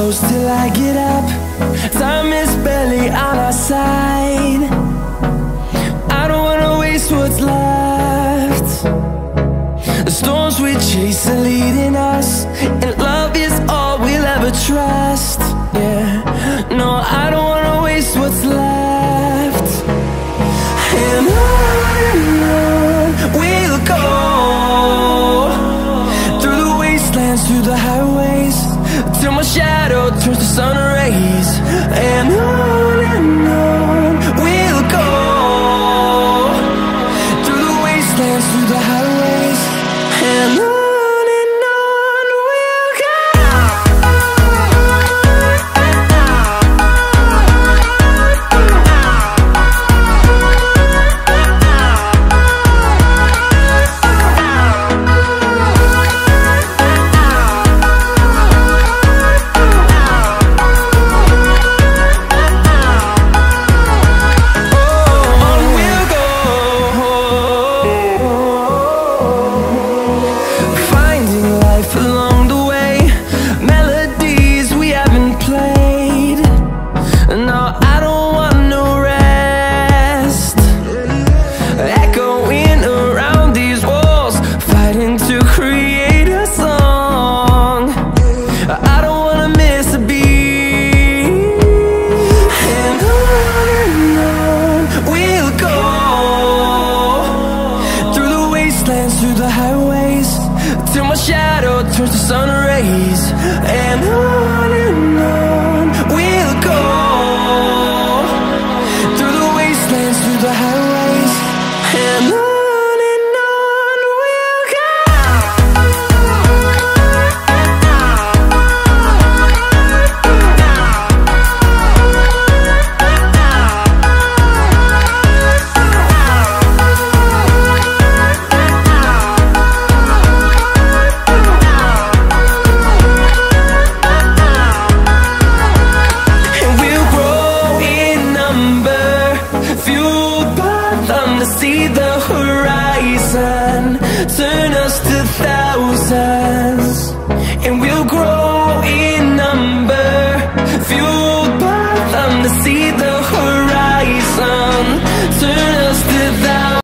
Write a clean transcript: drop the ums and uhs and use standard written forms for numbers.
close till I get up. Time is barely on our side. I don't wanna waste what's left. The storms we chase are leading us, and love is all we'll ever trust. Yeah, no, I don't wanna waste what's left. And on we'll go, through the wastelands, through the highways, till my shadow turns to sun rays. And on we'll go, through the wastelands, through the highways, and on we'll go. Through the highways, till my shadow turns to sun rays. And on we'll go, through the wastelands, through the highways, and on we'll go. See the horizon, turn us to